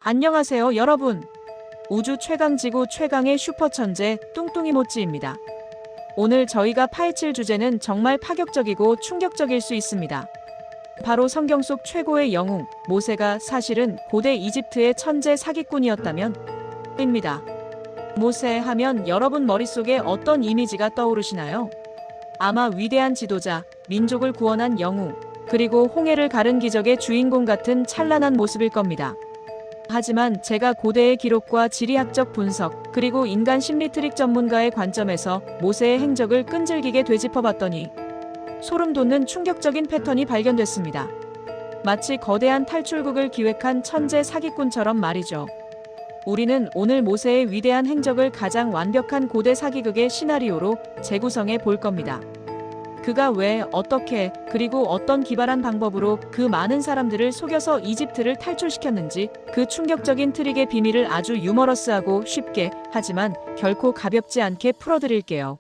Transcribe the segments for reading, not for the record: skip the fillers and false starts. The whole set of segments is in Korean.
안녕하세요 여러분. 우주 최강 지구 최강의 슈퍼천재 뚱뚱이 모찌입니다. 오늘 저희가 파헤칠 주제는 정말 파격적이고 충격적일 수 있습니다. 바로 성경 속 최고의 영웅 모세가 사실은 고대 이집트의 천재 사기꾼이었다면 입니다. 모세 하면 여러분 머릿속에 어떤 이미지가 떠오르시나요? 아마 위대한 지도자, 민족을 구원한 영웅, 그리고 홍해를 가른 기적의 주인공 같은 찬란한 모습일 겁니다. 하지만 제가 고대의 기록과 지리학적 분석, 그리고 인간 심리 트릭 전문가의 관점에서 모세의 행적을 끈질기게 되짚어봤더니 소름 돋는 충격적인 패턴이 발견됐습니다. 마치 거대한 탈출극을 기획한 천재 사기꾼처럼 말이죠. 우리는 오늘 모세의 위대한 행적을 가장 완벽한 고대 사기극의 시나리오로 재구성해 볼 겁니다. 그가 왜, 어떻게, 그리고 어떤 기발한 방법으로 그 많은 사람들을 속여서 이집트를 탈출시켰는지 그 충격적인 트릭의 비밀을 아주 유머러스하고 쉽게, 하지만 결코 가볍지 않게 풀어드릴게요.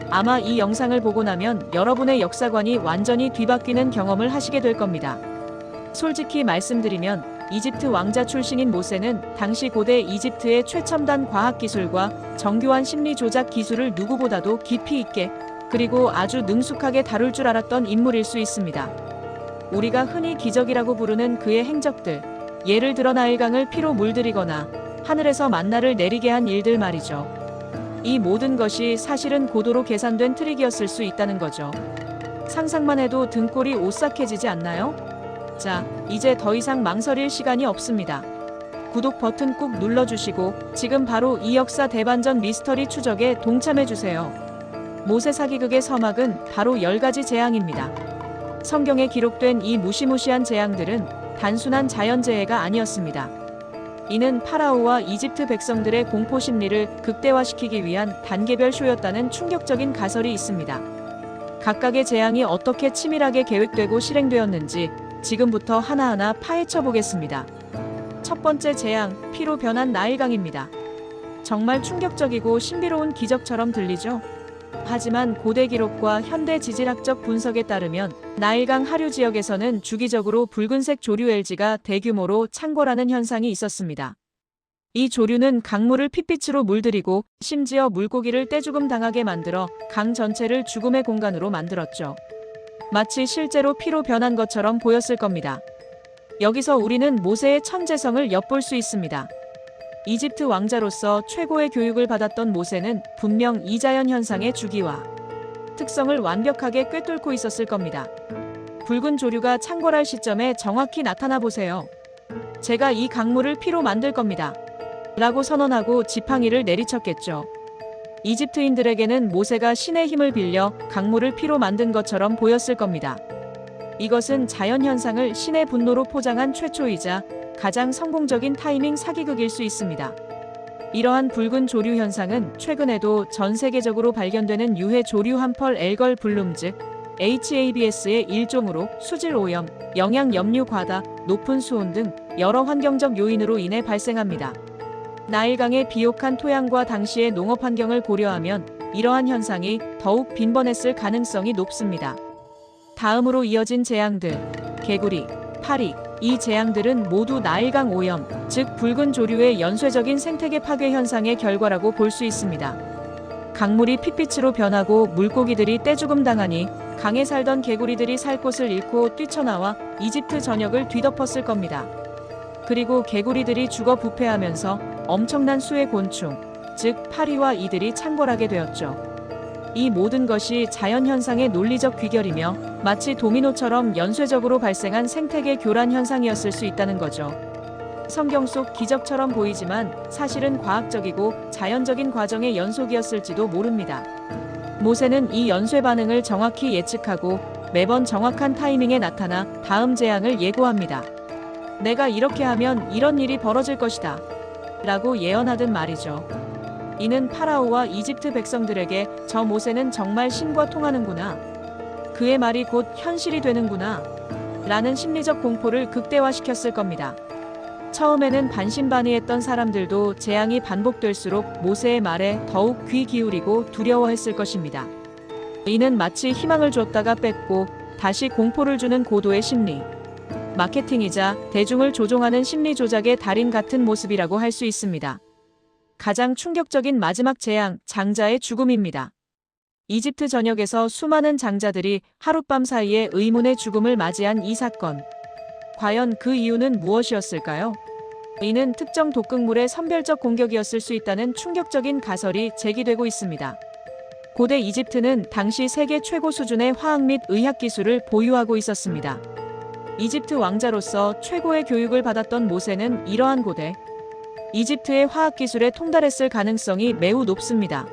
아마 이 영상을 보고 나면 여러분의 역사관이 완전히 뒤바뀌는 경험을 하시게 될 겁니다. 솔직히 말씀드리면 이집트 왕자 출신인 모세는 당시 고대 이집트의 최첨단 과학기술과 정교한 심리 조작 기술을 누구보다도 깊이 있게 그리고 아주 능숙하게 다룰 줄 알았던 인물일 수 있습니다. 우리가 흔히 기적이라고 부르는 그의 행적들, 예를 들어 나일강을 피로 물들이거나 하늘에서 만나를 내리게 한 일들 말이죠. 이 모든 것이 사실은 고도로 계산된 트릭이었을 수 있다는 거죠. 상상만 해도 등골이 오싹해지지 않나요? 자, 이제 더 이상 망설일 시간이 없습니다. 구독 버튼 꾹 눌러주시고 지금 바로 이 역사 대반전 미스터리 추적에 동참해주세요. 모세 사기극의 서막은 바로 10가지 재앙입니다. 성경에 기록된 이 무시무시한 재앙들은 단순한 자연재해가 아니었습니다. 이는 파라오와 이집트 백성들의 공포 심리를 극대화시키기 위한 단계별 쇼였다는 충격적인 가설이 있습니다. 각각의 재앙이 어떻게 치밀하게 계획되고 실행되었는지 지금부터 하나하나 파헤쳐 보겠습니다. 첫 번째 재앙, 피로 변한 나일강입니다. 정말 충격적이고 신비로운 기적처럼 들리죠? 하지만 고대 기록과 현대 지질학적 분석에 따르면 나일강 하류 지역에서는 주기적으로 붉은색 조류 LG가 대규모로 창궐하는 현상이 있었습니다. 이 조류는 강물을 핏빛으로 물들이고 심지어 물고기를 떼죽음 당하게 만들어 강 전체를 죽음의 공간으로 만들었죠. 마치 실제로 피로 변한 것처럼 보였을 겁니다. 여기서 우리는 모세의 천재성을 엿볼 수 있습니다. 이집트 왕자로서 최고의 교육을 받았던 모세는 분명 이 자연 현상의 주기와 특성을 완벽하게 꿰뚫고 있었을 겁니다. 붉은 조류가 창궐할 시점에 정확히 나타나 보세요. 제가 이 강물을 피로 만들 겁니다. 라고 선언하고 지팡이를 내리쳤겠죠. 이집트인들에게는 모세가 신의 힘을 빌려 강물을 피로 만든 것처럼 보였을 겁니다. 이것은 자연 현상을 신의 분노로 포장한 최초이자 가장 성공적인 타이밍 사기극일 수 있습니다. 이러한 붉은 조류 현상은 최근에도 전 세계적으로 발견되는 유해 조류 함펄 엘걸 블룸 즉 HABS의 일종으로 수질 오염, 영양 염류 과다, 높은 수온 등 여러 환경적 요인으로 인해 발생합니다. 나일강의 비옥한 토양과 당시의 농업 환경을 고려하면 이러한 현상이 더욱 빈번했을 가능성이 높습니다. 다음으로 이어진 재앙들, 개구리, 파리, 이 재앙들은 모두 나일강 오염, 즉 붉은 조류의 연쇄적인 생태계 파괴 현상의 결과라고 볼 수 있습니다. 강물이 핏빛으로 변하고 물고기들이 떼죽음 당하니 강에 살던 개구리들이 살 곳을 잃고 뛰쳐나와 이집트 전역을 뒤덮었을 겁니다. 그리고 개구리들이 죽어 부패하면서 엄청난 수의 곤충, 즉 파리와 이들이 창궐하게 되었죠. 이 모든 것이 자연현상의 논리적 귀결이며 마치 도미노처럼 연쇄적으로 발생한 생태계 교란 현상이었을 수 있다는 거죠. 성경 속 기적처럼 보이지만 사실은 과학적이고 자연적인 과정의 연속이었을지도 모릅니다. 모세는 이 연쇄 반응을 정확히 예측하고 매번 정확한 타이밍에 나타나 다음 재앙을 예고합니다. 내가 이렇게 하면 이런 일이 벌어질 것이다. 라고 예언하듯 말이죠. 이는 파라오와 이집트 백성들에게 저 모세는 정말 신과 통하는구나. 그의 말이 곧 현실이 되는구나. 라는 심리적 공포를 극대화시켰을 겁니다. 처음에는 반신반의했던 사람들도 재앙이 반복될수록 모세의 말에 더욱 귀 기울이고 두려워했을 것입니다. 이는 마치 희망을 줬다가 뺐고 다시 공포를 주는 고도의 심리. 마케팅이자 대중을 조종하는 심리 조작의 달인 같은 모습이라고 할 수 있습니다. 가장 충격적인 마지막 재앙, 장자의 죽음입니다. 이집트 전역에서 수많은 장자들이 하룻밤 사이에 의문의 죽음을 맞이한 이 사건. 과연 그 이유는 무엇이었을까요? 이는 특정 독극물의 선별적 공격이었을 수 있다는 충격적인 가설이 제기되고 있습니다. 고대 이집트는 당시 세계 최고 수준의 화학 및 의학 기술을 보유하고 있었습니다. 이집트 왕자로서 최고의 교육을 받았던 모세는 이러한 고대 이집트의 화학 기술에 통달했을 가능성이 매우 높습니다.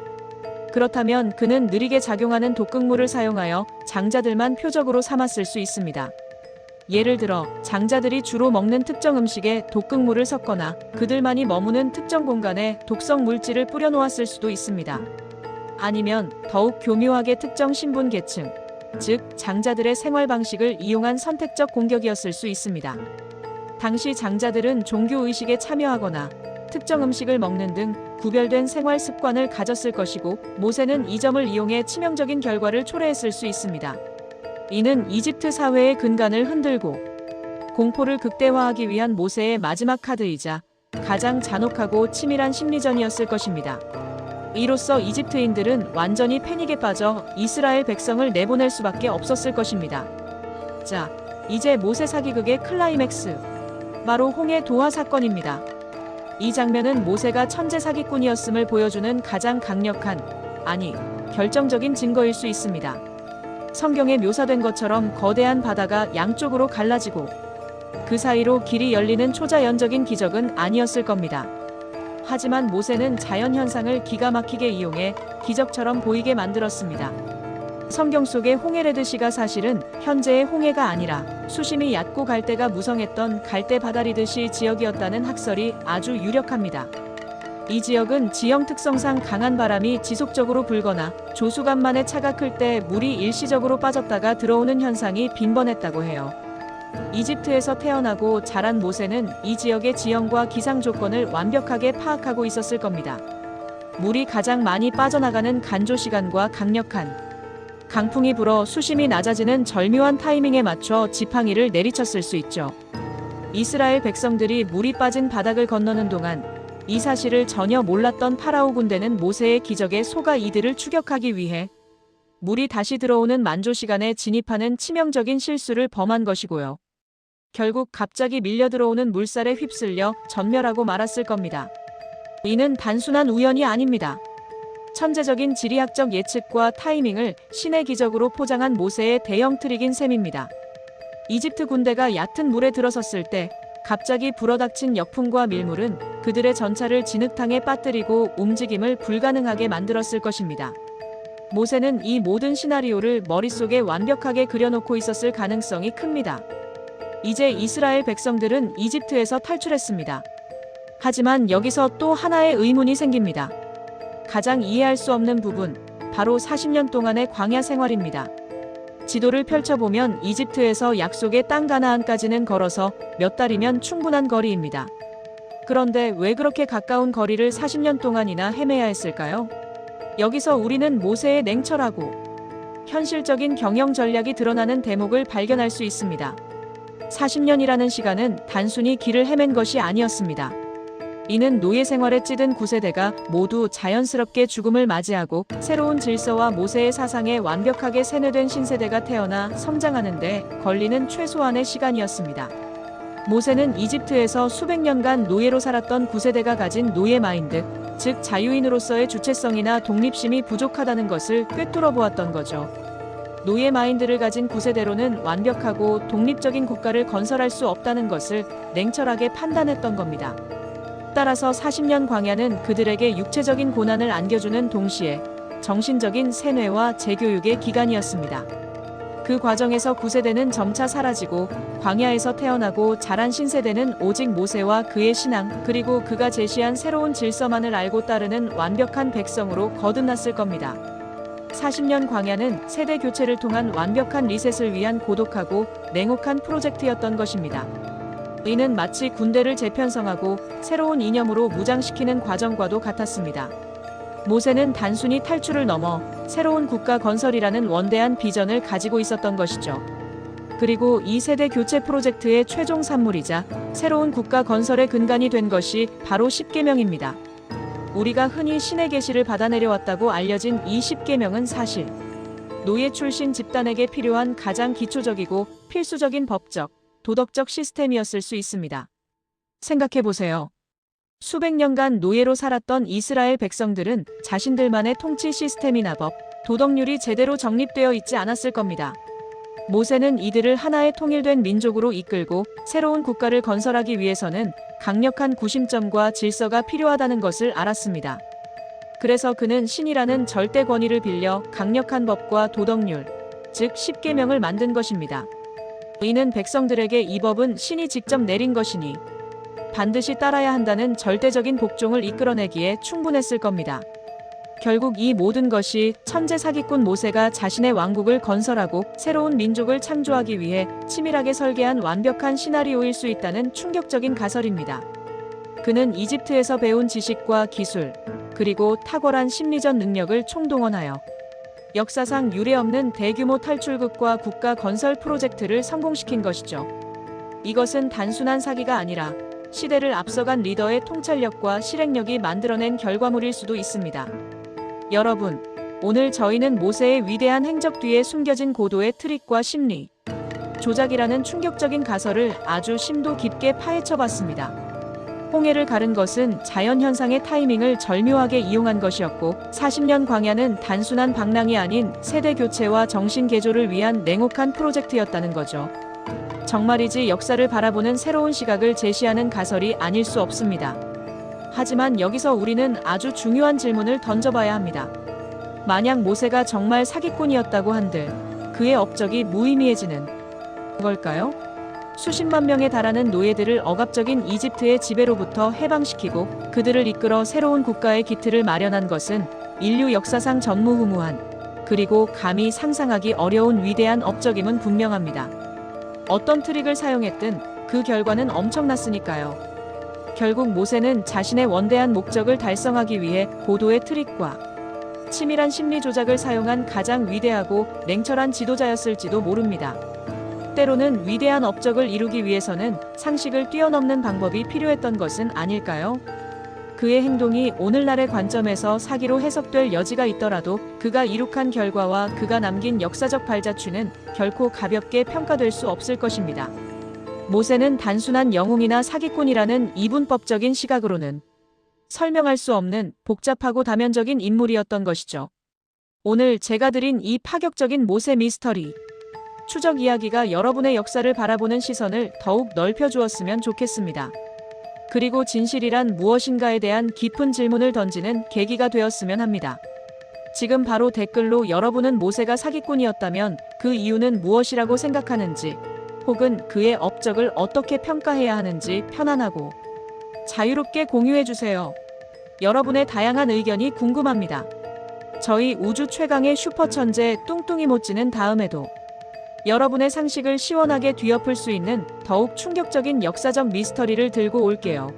그렇다면 그는 느리게 작용하는 독극물을 사용하여 장자들만 표적으로 삼았을 수 있습니다. 예를 들어 장자들이 주로 먹는 특정 음식에 독극물을 섞거나 그들만이 머무는 특정 공간에 독성 물질을 뿌려놓았을 수도 있습니다. 아니면 더욱 교묘하게 특정 신분 계층, 즉 장자들의 생활 방식을 이용한 선택적 공격이었을 수 있습니다. 당시 장자들은 종교 의식에 참여하거나 특정 음식을 먹는 등 구별된 생활 습관을 가졌을 것이고 모세는 이 점을 이용해 치명적인 결과를 초래했을 수 있습니다. 이는 이집트 사회의 근간을 흔들고 공포를 극대화하기 위한 모세의 마지막 카드이자 가장 잔혹하고 치밀한 심리전이었을 것입니다. 이로써 이집트인들은 완전히 패닉에 빠져 이스라엘 백성을 내보낼 수밖에 없었을 것입니다. 자, 이제 모세 사기극의 클라이맥스. 바로 홍해 도화 사건입니다. 이 장면은 모세가 천재 사기꾼이었음을 보여주는 가장 강력한, 아니, 결정적인 증거일 수 있습니다. 성경에 묘사된 것처럼 거대한 바다가 양쪽으로 갈라지고 그 사이로 길이 열리는 초자연적인 기적은 아니었을 겁니다. 하지만 모세는 자연현상을 기가 막히게 이용해 기적처럼 보이게 만들었습니다. 성경 속의 홍해레드시가 사실은 현재의 홍해가 아니라 수심이 얕고 갈대가 무성했던 갈대 바다리드시 지역이었다는 학설이 아주 유력합니다. 이 지역은 지형 특성상 강한 바람이 지속적으로 불거나 조수간만에 차가 클 때 물이 일시적으로 빠졌다가 들어오는 현상이 빈번했다고 해요. 이집트에서 태어나고 자란 모세는 이 지역의 지형과 기상 조건을 완벽하게 파악하고 있었을 겁니다. 물이 가장 많이 빠져나가는 간조 시간과 강력한 강풍이 불어 수심이 낮아지는 절묘한 타이밍에 맞춰 지팡이를 내리쳤을 수 있죠. 이스라엘 백성들이 물이 빠진 바닥을 건너는 동안 이 사실을 전혀 몰랐던 파라오 군대는 모세의 기적에 속아 이들을 추격하기 위해 물이 다시 들어오는 만조 시간에 진입하는 치명적인 실수를 범한 것이고요. 결국 갑자기 밀려 들어오는 물살에 휩쓸려 전멸하고 말았을 겁니다. 이는 단순한 우연이 아닙니다. 천재적인 지리학적 예측과 타이밍을 신의 기적으로 포장한 모세의 대형 트릭인 셈입니다. 이집트 군대가 얕은 물에 들어섰을 때 갑자기 불어닥친 역풍과 밀물은 그들의 전차를 진흙탕에 빠뜨리고 움직임을 불가능하게 만들었을 것입니다. 모세는 이 모든 시나리오를 머릿속에 완벽하게 그려놓고 있었을 가능성이 큽니다. 이제 이스라엘 백성들은 이집트에서 탈출했습니다. 하지만 여기서 또 하나의 의문이 생깁니다. 가장 이해할 수 없는 부분, 바로 40년 동안의 광야 생활입니다. 지도를 펼쳐보면 이집트에서 약속의 땅 가나안까지는 걸어서 몇 달이면 충분한 거리입니다. 그런데 왜 그렇게 가까운 거리를 40년 동안이나 헤매야 했을까요? 여기서 우리는 모세의 냉철하고 현실적인 경영 전략이 드러나는 대목을 발견할 수 있습니다. 40년이라는 시간은 단순히 길을 헤맨 것이 아니었습니다. 이는 노예 생활에 찌든 9세대가 모두 자연스럽게 죽음을 맞이하고 새로운 질서와 모세의 사상에 완벽하게 세뇌된 신세대가 태어나 성장하는 데 걸리는 최소한의 시간이었습니다. 모세는 이집트에서 수백 년간 노예로 살았던 9세대가 가진 노예 마인드, 즉 자유인으로서의 주체성이나 독립심이 부족하다는 것을 꿰뚫어 보았던 거죠. 노예 마인드를 가진 9세대로는 완벽하고 독립적인 국가를 건설할 수 없다는 것을 냉철하게 판단했던 겁니다. 따라서 40년 광야는 그들에게 육체적인 고난을 안겨주는 동시에 정신적인 세뇌와 재교육의 기간이었습니다. 그 과정에서 9세대는 점차 사라지고 광야에서 태어나고 자란 신세대는 오직 모세와 그의 신앙 그리고 그가 제시한 새로운 질서만을 알고 따르는 완벽한 백성으로 거듭났을 겁니다. 40년 광야는 세대 교체를 통한 완벽한 리셋을 위한 고독하고 냉혹한 프로젝트였던 것입니다. 이는 마치 군대를 재편성하고 새로운 이념으로 무장시키는 과정과도 같았습니다. 모세는 단순히 탈출을 넘어 새로운 국가 건설이라는 원대한 비전을 가지고 있었던 것이죠. 그리고 2세대 교체 프로젝트의 최종 산물이자 새로운 국가 건설의 근간이 된 것이 바로 10계명입니다. 우리가 흔히 신의 계시를 받아 내려왔다고 알려진 이 10계명은 사실 노예 출신 집단에게 필요한 가장 기초적이고 필수적인 법적, 도덕적 시스템이었을 수 있습니다. 생각해보세요. 수백 년간 노예로 살았던 이스라엘 백성들은 자신들만의 통치 시스템이나 법, 도덕률이 제대로 정립되어 있지 않았을 겁니다. 모세는 이들을 하나의 통일된 민족으로 이끌고 새로운 국가를 건설하기 위해서는 강력한 구심점과 질서가 필요하다는 것을 알았습니다. 그래서 그는 신이라는 절대 권위를 빌려 강력한 법과 도덕률, 즉 10계명을 만든 것입니다. 이는 백성들에게 이 법은 신이 직접 내린 것이니 반드시 따라야 한다는 절대적인 복종을 이끌어내기에 충분했을 겁니다. 결국 이 모든 것이 천재 사기꾼 모세가 자신의 왕국을 건설하고 새로운 민족을 창조하기 위해 치밀하게 설계한 완벽한 시나리오일 수 있다는 충격적인 가설입니다. 그는 이집트에서 배운 지식과 기술, 그리고 탁월한 심리전 능력을 총동원하여 역사상 유례없는 대규모 탈출극과 국가 건설 프로젝트를 성공시킨 것이죠. 이것은 단순한 사기가 아니라 시대를 앞서간 리더의 통찰력과 실행력이 만들어낸 결과물일 수도 있습니다. 여러분, 오늘 저희는 모세의 위대한 행적 뒤에 숨겨진 고도의 트릭과 심리, 조작이라는 충격적인 가설을 아주 심도 깊게 파헤쳐봤습니다. 홍해를 가른 것은 자연현상의 타이밍을 절묘하게 이용한 것이었고 40년 광야는 단순한 방랑이 아닌 세대 교체와 정신 개조를 위한 냉혹한 프로젝트였다는 거죠. 정말이지 역사를 바라보는 새로운 시각을 제시하는 가설이 아닐 수 없습니다. 하지만 여기서 우리는 아주 중요한 질문을 던져봐야 합니다. 만약 모세가 정말 사기꾼이었다고 한들 그의 업적이 무의미해지는 걸까요? 수십만 명에 달하는 노예들을 억압적인 이집트의 지배로부터 해방시키고 그들을 이끌어 새로운 국가의 기틀을 마련한 것은 인류 역사상 전무후무한 그리고 감히 상상하기 어려운 위대한 업적임은 분명합니다. 어떤 트릭을 사용했든 그 결과는 엄청났으니까요. 결국 모세는 자신의 원대한 목적을 달성하기 위해 고도의 트릭과 치밀한 심리 조작을 사용한 가장 위대하고 냉철한 지도자였을지도 모릅니다. 때로는 위대한 업적을 이루기 위해서는 상식을 뛰어넘는 방법이 필요했던 것은 아닐까요? 그의 행동이 오늘날의 관점에서 사기로 해석될 여지가 있더라도 그가 이룩한 결과와 그가 남긴 역사적 발자취는 결코 가볍게 평가될 수 없을 것입니다. 모세는 단순한 영웅이나 사기꾼이라는 이분법적인 시각으로는 설명할 수 없는 복잡하고 다면적인 인물이었던 것이죠. 오늘 제가 드린 이 파격적인 모세 미스터리, 추적 이야기가 여러분의 역사를 바라보는 시선을 더욱 넓혀주었으면 좋겠습니다. 그리고 진실이란 무엇인가에 대한 깊은 질문을 던지는 계기가 되었으면 합니다. 지금 바로 댓글로 여러분은 모세가 사기꾼이었다면 그 이유는 무엇이라고 생각하는지, 혹은 그의 업적을 어떻게 평가해야 하는지 편안하고 자유롭게 공유해주세요. 여러분의 다양한 의견이 궁금합니다. 저희 우주 최강의 슈퍼천재 뚱뚱이 모찌는 다음에도 여러분의 상식을 시원하게 뒤엎을 수 있는 더욱 충격적인 역사적 미스터리를 들고 올게요.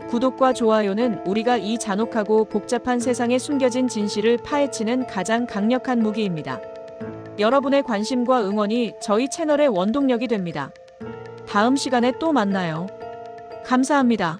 구독과 좋아요는 우리가 이 잔혹하고 복잡한 세상에 숨겨진 진실을 파헤치는 가장 강력한 무기입니다. 여러분의 관심과 응원이 저희 채널의 원동력이 됩니다. 다음 시간에 또 만나요. 감사합니다.